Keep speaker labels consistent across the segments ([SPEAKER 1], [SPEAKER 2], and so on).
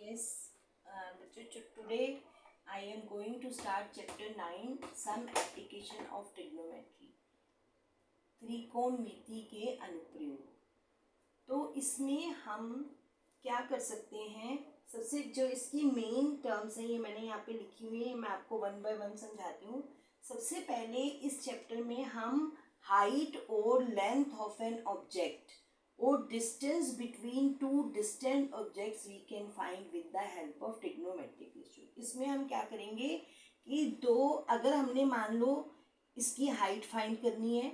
[SPEAKER 1] Yes, today I am going to start chapter 9, some application of trigonometry, त्रिकोणमिति के अनुप्रयोग। तो इसमें हम क्या कर सकते हैं, सबसे जो इसकी मेन टर्म्स हैं ये मैंने यहाँ पे लिखी हुई है, मैं आपको वन बाय वन समझाती हूँ। सबसे पहले इस चैप्टर में हम हाइट और लेंथ ऑफ एन ऑब्जेक्ट और distance between two distant objects we can find with the help of trigonometric ratio. इसमें हम क्या करेंगे कि अगर हमने मान लो इसकी हाइट फाइंड करनी है,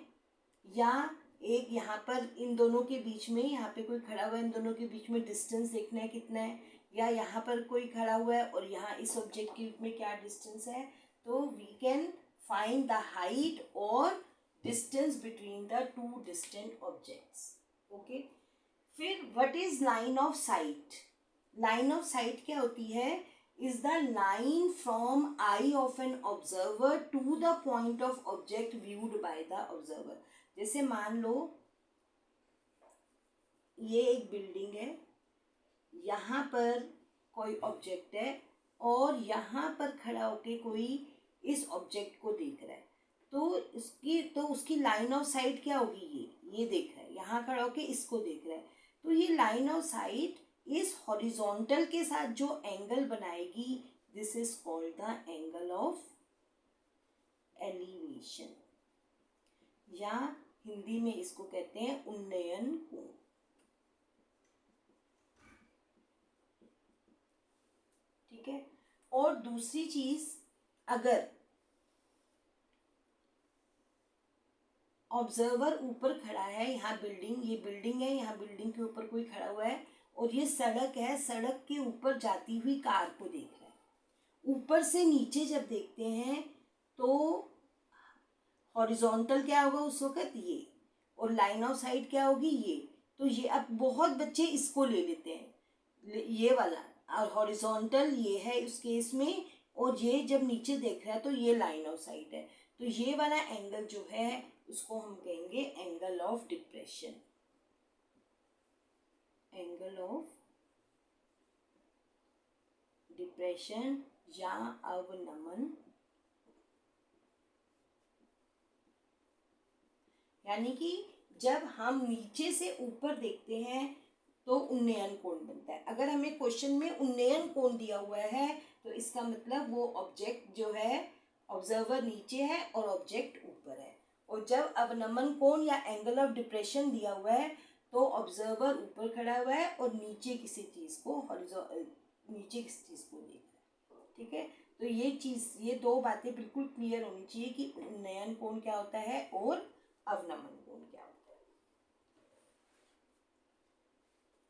[SPEAKER 1] या एक यहाँ पर इन दोनों के बीच में यहाँ पे कोई खड़ा हुआ है, इन दोनों के बीच में डिस्टेंस देखना है कितना है, या यहाँ पर कोई खड़ा हुआ है और यहाँ इस ऑब्जेक्ट के बीच में क्या डिस्टेंस है, तो we can find the height और distance between the two distant objects. Okay, फिर what is line of sight. Line of sight क्या होती है, is the line from eye of an observer to the point of object viewed by the observer. जैसे मान लो ये एक building है, यहाँ पर कोई ऑब्जेक्ट है और यहाँ पर खड़ा होके कोई इस ऑब्जेक्ट को देख रहा है, तो उसकी लाइन ऑफ साइट क्या होगी, ये देख रहा है, यहाँ खड़ा होके इसको देख रहा है, तो ये लाइन ऑफ साइट इस हॉरिजॉन्टल के साथ जो एंगल बनाएगी, this is called the angle of elevation, या हिंदी में इसको कहते हैं उन्नयन कोण। ठीक है। और दूसरी चीज, अगर ऑब्जर्वर ऊपर खड़ा है, यहाँ ये बिल्डिंग है, यहाँ बिल्डिंग के ऊपर कोई खड़ा हुआ है और ये सड़क है, सड़क के ऊपर जाती हुई कार को देख रहा है। ऊपर से नीचे जब देखते हैं तो हॉरिजॉन्टल क्या होगा उस वक्त, ये, और लाइन ऑफ साइट क्या होगी, ये। तो ये अब बहुत बच्चे इसको ले लेते हैं, ये वाला, और हॉरिजॉन्टल ये है उस केस में, और ये जब नीचे देख रहा है तो ये लाइन ऑफ साइट है। तो ये वाला एंगल जो है उसको हम कहेंगे angle of depression, angle of depression या अवनमन, यानी कि जब हम नीचे से ऊपर देखते हैं तो उन्नयन कोण बनता है। अगर हमें क्वेश्चन में उन्नयन कोण दिया हुआ है तो इसका मतलब वो ऑब्जेक्ट जो है, ऑब्जर्वर नीचे है और ऑब्जेक्ट ऊपर है। और जब अवनमन कोण या एंगल ऑफ डिप्रेशन दिया हुआ है तो ऑब्जर्वर ऊपर खड़ा हुआ है और नीचे किसी चीज को देख रहा है। ठीक है, तो ये दो बातें बिल्कुल क्लियर होनी चाहिए कि उन्नयन कोण क्या होता है और अवनमन कोण क्या होता है।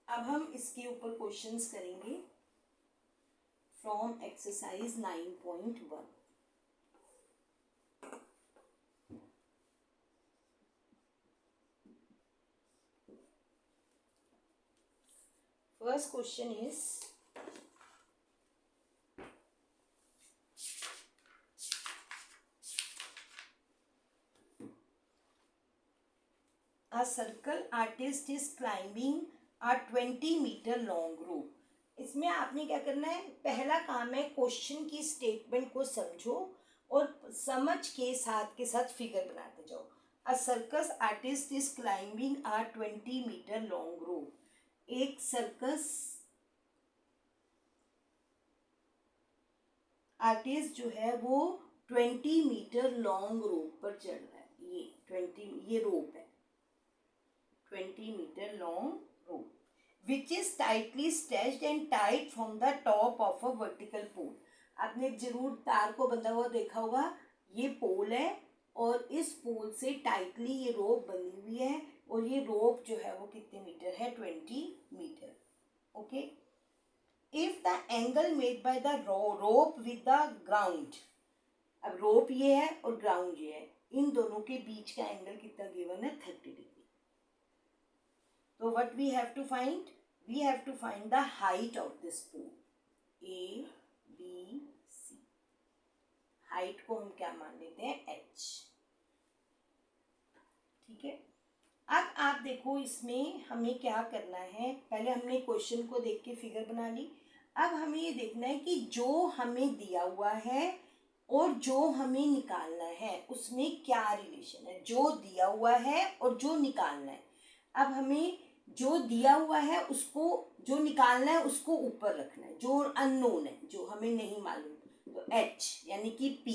[SPEAKER 1] अब हम इसके ऊपर क्वेश्चंस करेंगे from exercise 9.1। First question is, a circle artist is climbing a 20 meter long rope। इसमें आपने क्या करना है, पहला काम है क्वेश्चन की स्टेटमेंट को समझो और समझ के साथ फिगर बनाते जाओ। अ circus artist is climbing a 20 meter long rope। एक सर्कस आर्टिस्ट जो है वो 20 मीटर लॉन्ग रोप पर चढ़ रहा है। ये रोप है 20 metre long rope which is tightly stretched and tight from the top of a vertical pole. आपने जरूर तार को बंधा हुआ देखा होगा, ये पोल है और इस पोल से टाइटली ये रोप बंधी हुई है, और ये रोप जो है वो कितने मीटर है, 20 metre. Okay, if the angle made by the rope with the ground, अब रोप ये है और ग्राउंड ये है, इन दोनों के बीच का एंगल कितना गिवन है, 30 डिग्री। तो what we have to find? We have to find the height of this pole, A, B, C। Height को हम क्या मान लेते हैं, h। ठीक है, अब आप देखो इसमें हमें क्या करना है, पहले हमने क्वेश्चन को देख के फिगर बना ली। अब हमें ये देखना है कि जो हमें दिया हुआ है और जो हमें निकालना है उसमें क्या रिलेशन है, जो दिया हुआ है और जो निकालना है। अब हमें जो दिया हुआ है उसको, जो निकालना है उसको ऊपर रखना है, जो अननोन है, जो हमें नहीं मालूम, तो h यानी कि p।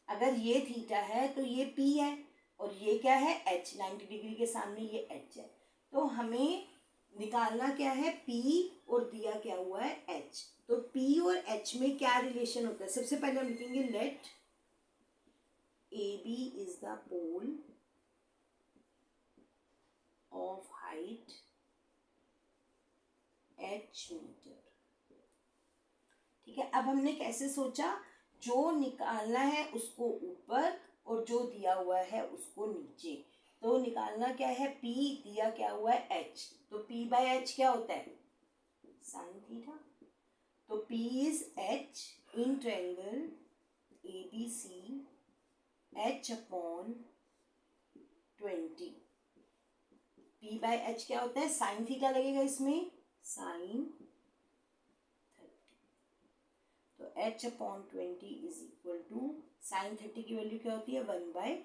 [SPEAKER 1] अगर ये थीटा है तो ये p है और ये क्या है h, 90 डिग्री के सामने ये h है। तो हमें निकालना क्या है p और दिया क्या हुआ है h। तो p और h में क्या रिलेशन होता है, सबसे पहले हम लिखेंगे let AB is the pole of height h metre. ठीक है, अब हमने कैसे सोचा, जो निकालना है उसको ऊपर और जो दिया हुआ है उसको नीचे। तो निकालना क्या है p, दिया क्या हुआ है h, तो p बाय h क्या होता है साइन थीटा। तो P is H in triangle ABC H upon 20। P by H क्या होता है, साइन थीटा लगेगा इसमें, साइन 30। तो H upon 20 is equal to sine 30 की वैल्यू क्या होती है 1/2।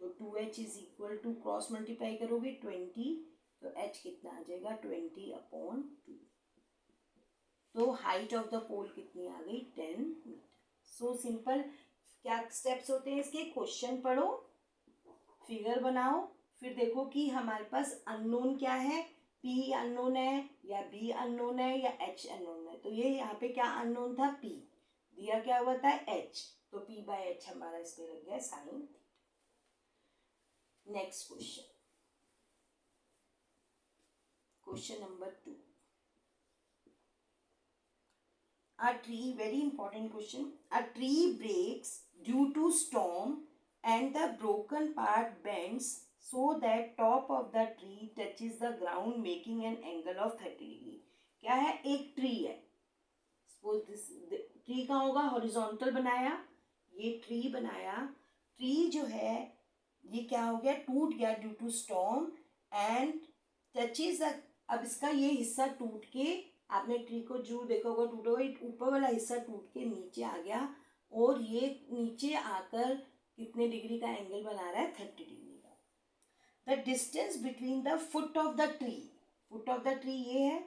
[SPEAKER 1] तो 2H is equal to cross multiply करोगे 20, तो H कितना आ जाएगा 20/2। तो हाइट ऑफ द पोल कितनी आ गई 10 मीटर। So simple. क्या स्टेप्स होते हैं इसके, क्वेश्चन पढ़ो, फिगर बनाओ, फिर देखो कि हमारे पास अननोन क्या है, P अननोन है या B अननोन है या H अननोन है। तो ये यहाँ पे क्या अननोन था P, दिया क्या हुआ था H, तो P बाय H हमारा इस पे लग गया sine. Next question, question number 2। A tree, very important question. A tree breaks due to storm and the broken part bends so that top of the tree touches the ground making an angle of 30 degree. क्या है, एक tree है, suppose this tree का होगा, horizontal बनाया, ये tree बनाया, tree जो है ये क्या हो गया, टूट गया due to storm and touches. अब इसका ये हिस्सा टूट के, आपने ट्री को जो देखा होगा टूटा हुआ, ऊपर वाला हिस्सा टूट के नीचे आ गया और ये नीचे आकर कितने डिग्री का एंगल बना रहा है 30 डिग्री का। The distance between the foot of the tree, foot of the tree ये है,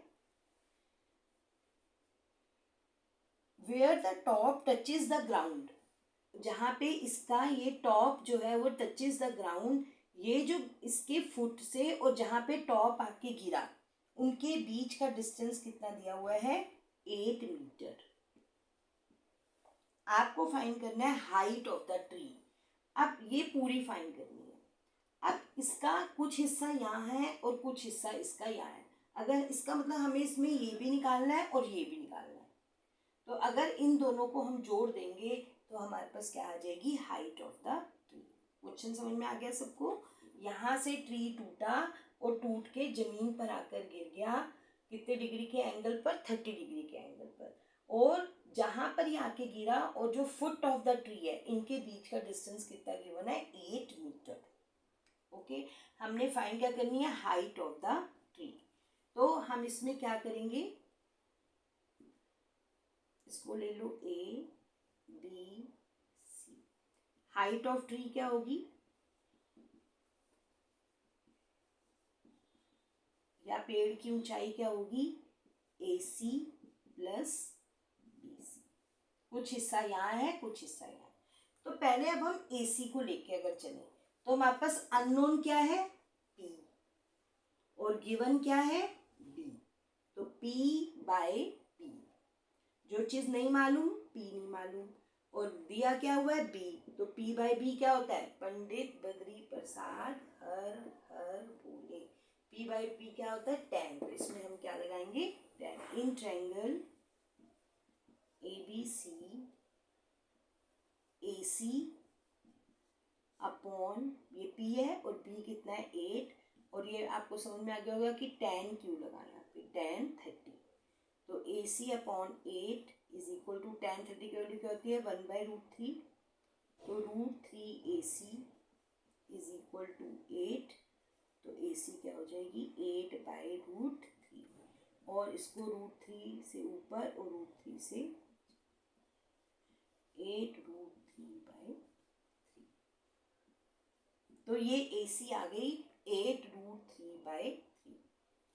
[SPEAKER 1] where the top touches the ground, जहाँ पे इसका ये टॉप जो है वो टचेज द ग्राउंड, ये जो इसके फुट से और जहाँ पे टॉप आके गिरा उनके बीच का डिस्टेंस कितना दिया हुआ है 8 मीटर। आपको फाइंड करना है हाइट ऑफ द ट्री। अब ये पूरी फाइंड करनी है। अब इसका कुछ हिस्सा यहाँ है और कुछ हिस्सा इसका यहाँ है, अगर इसका मतलब हमें इसमें ये भी निकालना है और ये भी निकालना है। तो अगर इन दोनों को हम जोड़ देंगे तो हमारे पास क्या आ जाएगी height of the tree. Question समझ में आ गया सबको। यहाँ से ट्री टूटा और टूट के जमीन पर आकर गिर गया, कितने डिग्री के एंगल पर 30 डिग्री के एंगल पर, और जहां पर ये आके गिरा और जो फुट ऑफ द ट्री है इनके बीच का डिस्टेंस कितना गिवन है 8 मीटर। ओके, हमने फाइंड क्या करनी है हाइट ऑफ द ट्री। तो हम इसमें क्या करेंगे, इसको ले लो ABC। हाइट ऑफ ट्री क्या होगी, या पेड़ की ऊंचाई क्या होगी AC प्लस BC। कुछ हिस्सा यहाँ है कुछ हिस्सा यहाँ है। तो पहले अब हम AC को लेके अगर चले तो हमारे पास अननोन क्या है P और गिवन क्या है B। तो P बाय P, जो चीज नहीं मालूम P नहीं मालूम, और दिया क्या हुआ है B, तो P बाय B क्या होता है, पंडित बद्री प्रसाद हर हर बोले। P बाय P क्या होता है 10, तो इसमें हम क्या लगाएंगे 10। इन ट्रायंगल ABC AC अपॉन ये P है और B कितना है 8, और ये आपको समझ में आ गया होगा कि 10 क्यों लगाना है पे 10 30। तो AC upon 8 is equal to 10 30 की वैल्यू क्या होती है 1/√3। तो √3 AC इज इक्वल टू 8, तो AC क्या हो जाएगी 8/√3। और और इसको √3 से ऊपर और √3 से 8√3/3। तो ये AC आ गई 8√3/3।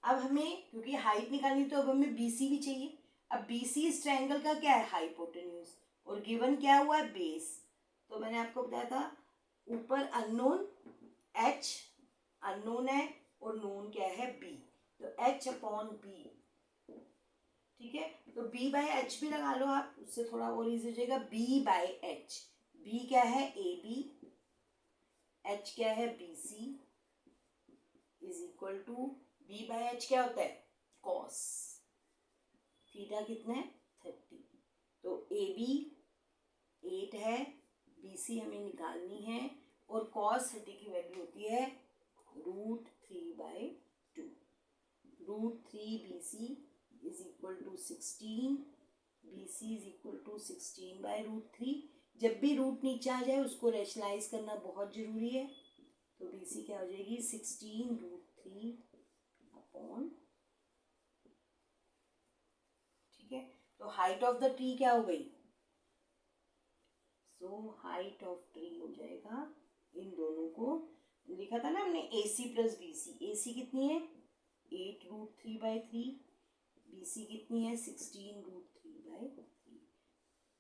[SPEAKER 1] अब हमें क्योंकि हाइट निकालनी तो अब हमें BC भी चाहिए। अब BC इस ट्रायंगल का क्या है, हाइपोटेन्यूज, और गिवन क्या हुआ है, बेस। तो मैंने आपको बताया था ऊपर अननोन H अननोन है और नोन क्या है, B। तो H/B, ठीक है। तो B/H भी लगा लो आप, उससे थोड़ा और इजी हो जाएगा। B/H, B क्या है, AB, H क्या है, BC, is equal to B/H क्या होता है, कॉस थीटा कितना है, 30। तो AB 8 है, BC हमें निकालनी है, और कॉस 30 की वैल्यू होती है √3/2। √3 BC is equal to 16, BC is equal to 16/√3। जब भी रूट नीचे आ जाए उसको रेशनलाइज करना बहुत जरूरी है। तो BC क्या हो जाएगी, 16√3/, ठीक है। तो हाइट ऑफ द ट्री क्या हो गई, सो हाइट ऑफ ट्री हो जाएगा, इन दोनों को लिखा था ना हमने AC + BC। AC कितनी है, 8√3/3, BC कितनी है, 16√3/3।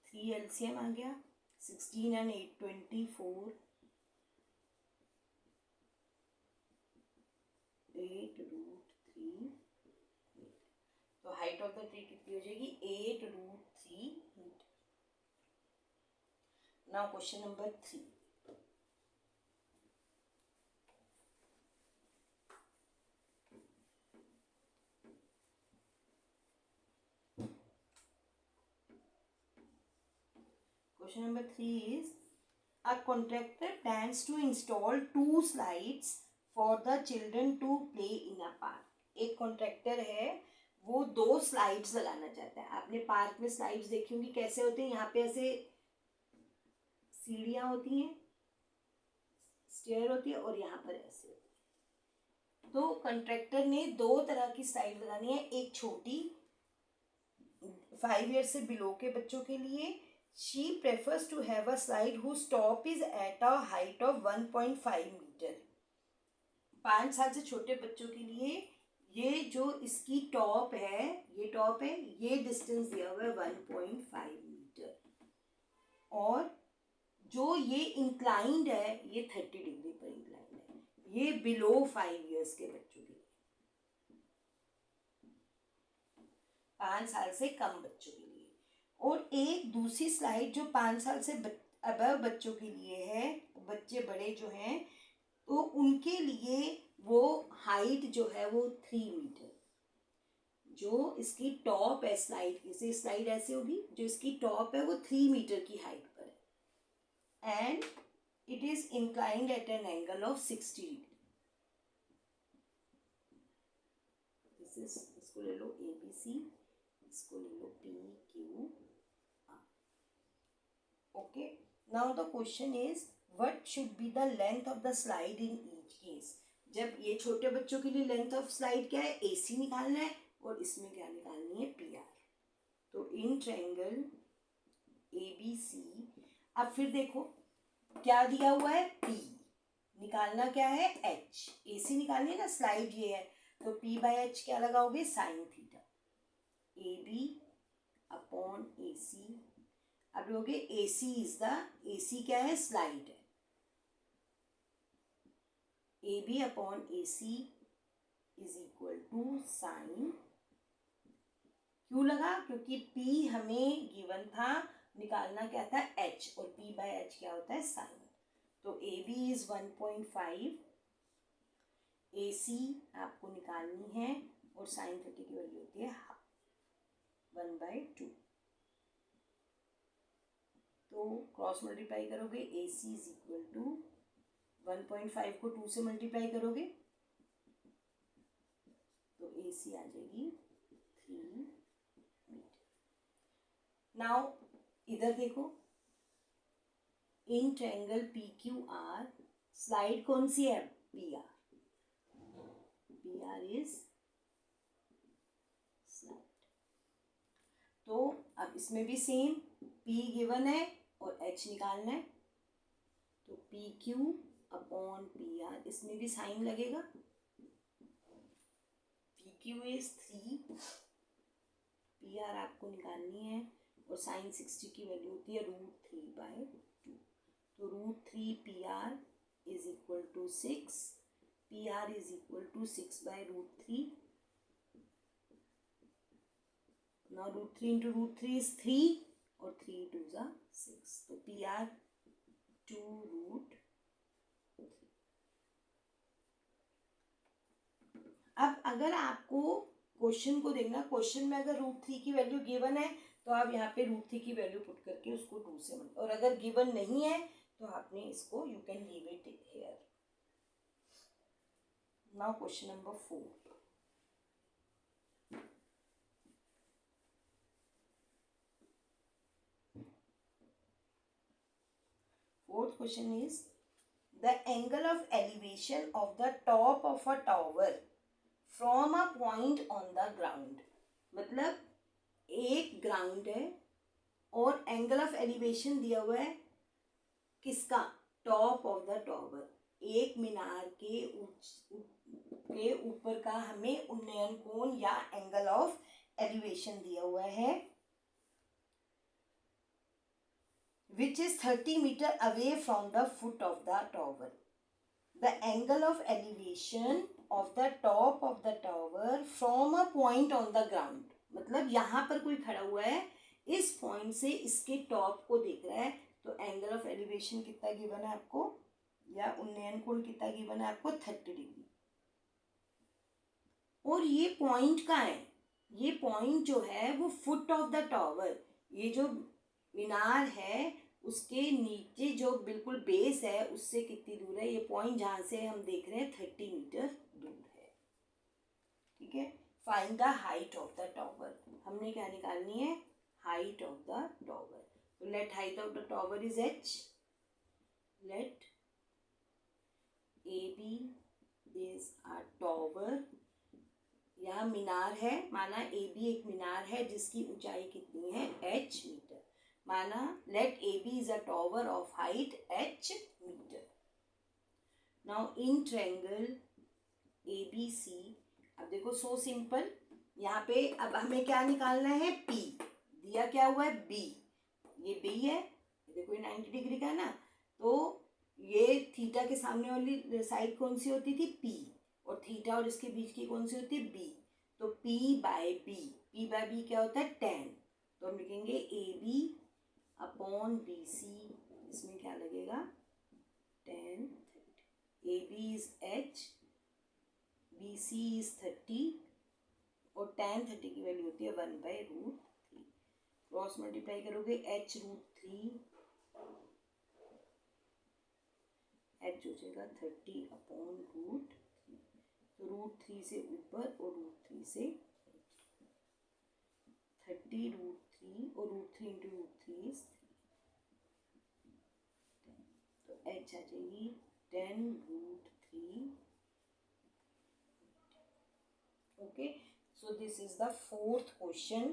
[SPEAKER 1] 3 LCM आ गया, 16 and 8 24, 8√3। तो हाइट ऑफ द ट्री कितनी हो जाएगी, 8√3 metre. Now question number 3। Question number 3 is, a contractor plans to install 2 slides for the children to play in a park. एक कॉन्ट्रैक्टर है, वो 2 स्लाइड्स लगाना चाहता है। आपने पार्क में स्लाइड्स देखी होंगी, कैसे होते हैं, यहाँ पे ऐसे सीढ़ियाँ होती हैं, स्टेयर होती है, और यहाँ पर ऐसे होती है। तो कॉन्ट्रैक्टर ने 2 तरह की स्लाइड लगानी है, एक छोटी 5 ईयर्स से बिलो के बच्चों के लिए। She prefers to have a slide whose top is at a height of 1.5 metre. 5 साल से छोटे बच्चों के लिए ये जो इसकी टॉप है, ये टॉप है, ये डिस्टेंस दिया हुआ है 1.5 मीटर, और जो ये इंक्लाइंड है ये 30 डिग्री पर इंक्लाइंड है। ये बिलो 5 ईयर्स के बच्चों के लिए, 5 साल से कम बच्चों के लिए। और एक दूसरी स्लाइड जो 5 साल से अबव बच्चों के लिए है, बच्चे बड़े जो हैं, तो उनके लिए वो हाइट जो है वो 3 मीटर, जो इसकी टॉप है स्लाइड की, से स्लाइड ऐसे होगी, जो इसकी टॉप है वो 3 मीटर की हाइट पर है, and it is inclined at an angle of 60 degree. इसको ले लो ABC, इसको ले लो PQ। Okay, now the question is, what should be the length of the slide in each case? जब ये छोटे बच्चों के लिए लेंथ ऑफ स्लाइड क्या है, AC निकालना है, और इसमें क्या निकालनी है, PR। तो इन ट्रायंगल ABC, अब फिर देखो क्या दिया हुआ है, P, निकालना क्या है, H। AC निकालनी है ना, स्लाइड ये है, तो P/H क्या लगाओगे, साइन थीटा। AB/AC। अब लोगे AC क्या है, स्लाइड है, AB/AC is equal to sign. क्यों लगा, क्योंकि P हमें गिवन था, निकालना क्या था, H, और P/H क्या होता है, साइन। तो AB इज 1.5, AC आपको निकालनी है, और साइन 30 की वैल्यू होती है 1/2। तो क्रॉस मल्टीप्लाई करोगे, AC इज इक्वल टू 1.5 को 2 से मल्टीप्लाई करोगे, तो AC आ जाएगी 3 मीटर। नाउ इधर देखो, इन ट्रायंगल PQR स्लाइड कौन सी है, PR इज स्लाइड। इसमें भी सेम, P गिवन है और H निकालना है, तो PQ अपॉन PR, इसमें भी साइन लगेगा। PQ इज 3, PR आपको निकालनी है और साइन 60 की वैल्यू होती है √3/2, तो √3 PR is equal to 6, PR is equal to 6/√3। Now √3 into √3 is 3 और 3 2 ज़ा 6, तो PR 2√3। अब अगर आपको क्वेश्चन को देखना, क्वेश्चन में अगर √3 की वैल्यू गिवन है तो आप यहाँ पे √3 की वैल्यू पुट करके उसको 2 से मल्टीप्लाई, और अगर गिवन नहीं है तो आपने इसको you can leave it here. Now question number 4, fourth question is the angle of elevation of the top of a tower from a point on the ground। मतलब एक ग्राउंड है और एंगल ऑफ एलिवेशन दिया हुआ है किसका, top of the tower, एक मीनार के ऊपर का हमें उन्नयन कोण या एंगल ऑफ एलिवेशन दिया हुआ है, which is 30 meter away from the foot of the tower। The angle of elevation of the top of the tower from a point on the ground, मतलब यहाँ पर कोई खड़ा हुआ है, इस पॉइंट से इसके टॉप को देख रहा है, तो एंगल ऑफ एलिवेशन कितना गिवन है आपको, या उन्नयन कोण कितना गिवन है आपको, 30 डिग्री। और ये पॉइंट का है, ये पॉइंट जो है वो फुट ऑफ द टॉवर, ये जो मीनार है उसके नीचे जो बिल्कुल बेस है उससे कितनी दूर है, ये पॉइंट जहाँ से हम देख रहे हैं 30 मीटर दूर है। ठीक है, find the height of the tower, हमने क्या निकालनी है, हाइट ऑफ द टॉवर। तो let height of the tower is h, let AB is a tower, या मीनार है, माना AB एक मीनार है जिसकी ऊंचाई कितनी है, h मीटर, माना let AB is a tower of height h metre. Now in triangle ABC, अब देखो सो सिंपल, यहाँ पे अब हमें क्या निकालना है, P दिया क्या हुआ है, B, ये B है, देखो ये 90 डिग्री का है ना, तो ये थीटा के सामने वाली साइड कौन सी होती थी, P, और थीटा और इसके बीच की कौन सी होती है, B, तो P/B, P/B क्या होता है, 10, तो हम लिखेंगे AB अपॉन BC, इसमें क्या लगेगा, 10, 30, AB is h, BC is 30, और tan 30 की वैल्यू होती है 1/√3, क्रॉस मल्टीप्लाई करोगे h √3, h हो जाएगा 30 अपॉन √3, तो √3 से ऊपर और √3 से 30 √3 और √3 इंटू √3 इज 3, तो h आ जाएगी 10√3। Okay, so this is the fourth question।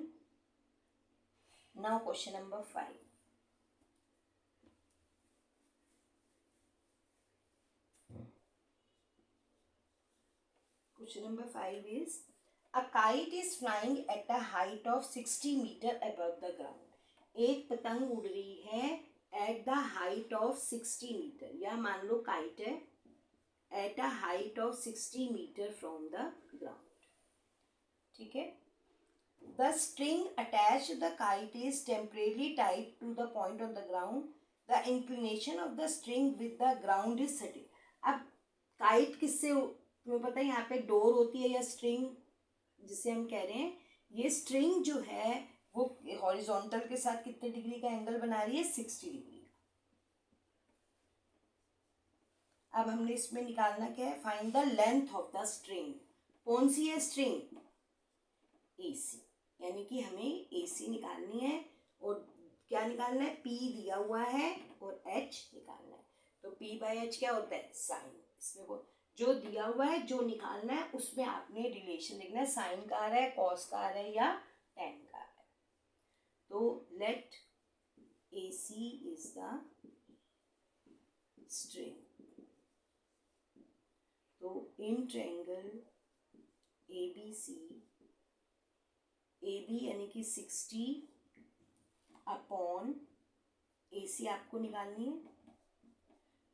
[SPEAKER 1] Now question number 5। Question number 5 is a kite is flying at a height of 60 meter above the ground। एक पतंग उड़ रही है at the height of 60 meter, या मान लो kite है at a height of 60 meter from the ground। ठीक है, the string attached to the kite is temporarily tied to the point on the ground, the inclination of the string with the ground is 30। अब kite किससे, तुम्हें पता है यहाँ पे door होती है या स्ट्रिंग जिसे हम कह रहे हैं, ये स्ट्रिंग जो है वो हॉरिजॉन्टल के साथ कितने डिग्री का एंगल बना रही है, 60 डिग्री। अब हमने इसमें निकालना क्या है, find the length of the string. कौन सी है स्ट्रिंग, AC, यानी कि हमें AC निकालनी है, और क्या निकालना है, P दिया हुआ है और H निकालना है, तो P/H क्या होता है, साइन। इसमें वो जो दिया हुआ है जो निकालना है उसमें आपने रिलेशन लिखना है, साइन का आ रहा है, कॉस का आ रहा है, या टेन का आ रहा है। तो let AC is the string. तो इन ट्रायंगल ABC, AB यानी कि 60 अपॉन AC आपको निकालनी है.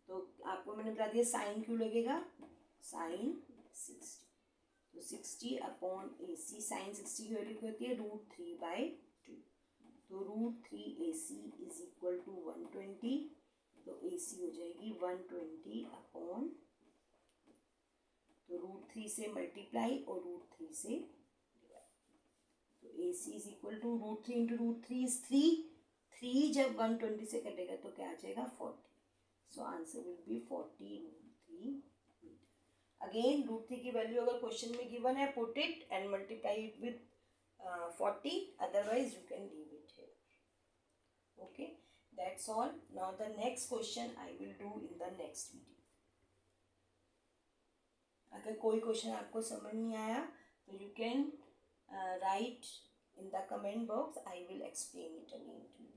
[SPEAKER 1] तो आपको मैंने बता दिया साइन क्यों लगेगा, साइन 60. तो 60 अपॉन AC, साइन 60 की वैल्यू क्या होती है, √3/2. तो √3AC इज इक्वल टू 120. तो AC हो जाएगी 120 अपॉन, तो √3 से मल्टीप्लाई और √3 से डिवाइड. तो AC is equal to √3 into √3 is 3. 3 जब 120 से कटेगा तो क्या आ जाएगा, 40. So answer will be 40√3 metre. Again √3 की वैल्यू अगर क्वेश्चन में गिवन है, put it and multiply it with 40, otherwise you can leave it here. Okay, that's all. Now the next question I will do in the next video. अगर कोई question आपको समझ नहीं आया तो you can write in the comment box. I will explain it again to you.